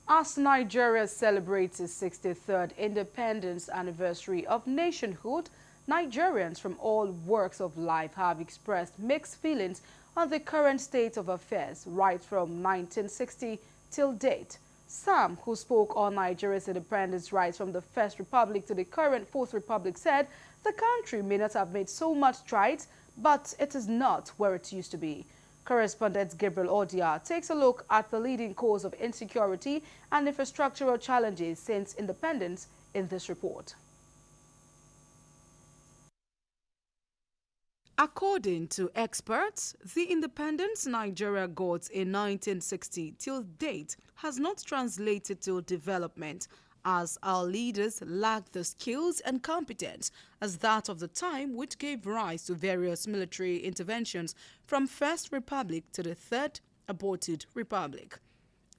As Nigeria celebrates its 63rd independence anniversary of nationhood, Nigerians from all walks of life have expressed mixed feelings on the current state of affairs right from 1960 till date. Sam, who spoke on Nigeria's independence rights from the First Republic to the current Fourth Republic, said the country may not have made so much strides, but it is not where it used to be. Correspondent Gabriel Odia takes a look at the leading cause of insecurity and infrastructural challenges since independence in this report. According to experts, the independence Nigeria got in 1960 till date has not translated to development, as our leaders lack the skills and competence as that of the time, which gave rise to various military interventions from First Republic to the Third aborted Republic.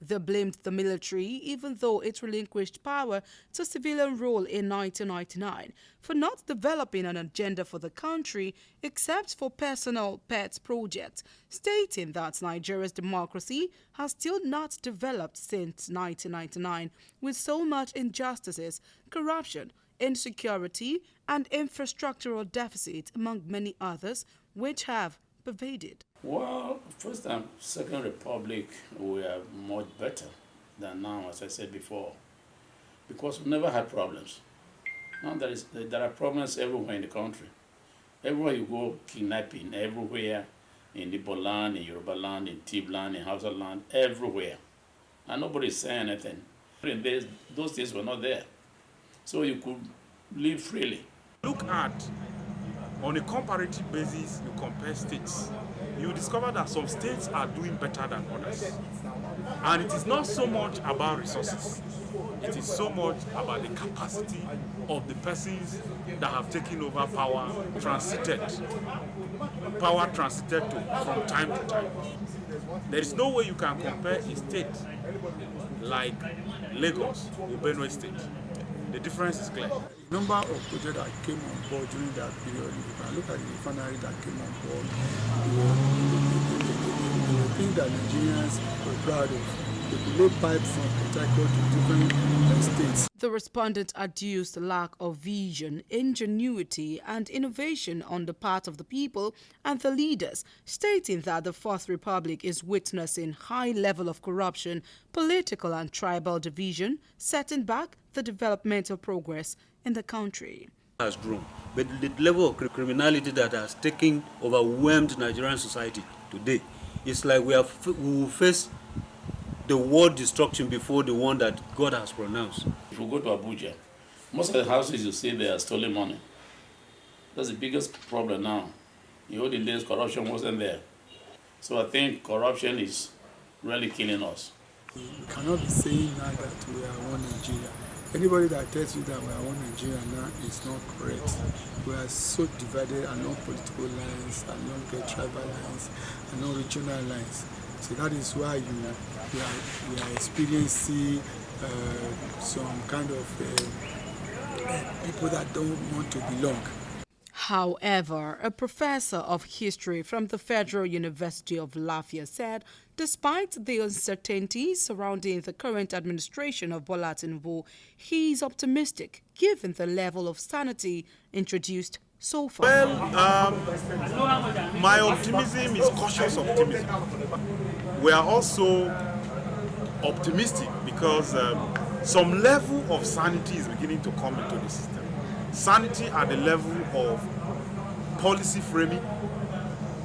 They blamed the military, even though it relinquished power to civilian rule in 1999, for not developing an agenda for the country except for personal pet projects, stating that Nigeria's democracy has still not developed since 1999, with so much injustices, corruption, insecurity, and infrastructural deficit, among many others, which have pervaded. Well, First and Second Republic were much better than now, as I said before, because we never had problems. Now there are problems everywhere in the country. Everywhere you go, kidnapping, everywhere, in Igbo land, in Yoruba land, in Tib land, in Hausa land, everywhere. And nobody's saying anything. Those days were not there. So you could live freely. Look at, on a comparative basis, you compare states, you discover that some states are doing better than others. And it is not so much about resources. It is so much about the capacity of the persons that have taken over power transited to from time to time. There is no way you can compare a state like Lagos, the Benue State. The difference is clear. The number of projects that came on board during that period, if you can look at the refinery that came on board, the thing that Nigerians were proud of. They could lay pipes from Port Harcourt to different states. The respondent adduced lack of vision, ingenuity and innovation on the part of the people and the leaders, stating that the Fourth Republic is witnessing high level of corruption, political and tribal division, setting back the developmental progress in the country. Has grown, but the level of criminality that has overwhelmed Nigerian society today, it's like we will face the world destruction before the one that God has pronounced. If you go to Abuja, most of the houses you see there are stolen money. That's the biggest problem now. In olden days, corruption wasn't there. So I think corruption is really killing us. We cannot be saying now that we are one Nigeria. Anybody that tells you that we are one Nigeria now is not correct. We are so divided along political lines, along tribal lines, along regional lines. So that is why we are experiencing some kind of people that don't want to belong. However, a professor of history from the Federal University of Lafayette said, despite the uncertainties surrounding the current administration of Bola Tinubu, he is optimistic given the level of sanity introduced so far. Well, my optimism is cautious optimism. We are also optimistic because some level of sanity is beginning to come into the system. Sanity at the level of policy framing,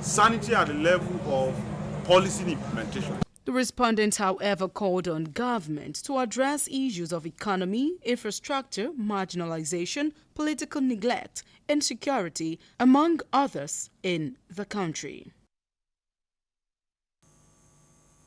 sanity at the level of policy implementation. The respondents, however, called on government to address issues of economy, infrastructure, marginalization, political neglect, insecurity, among others in the country.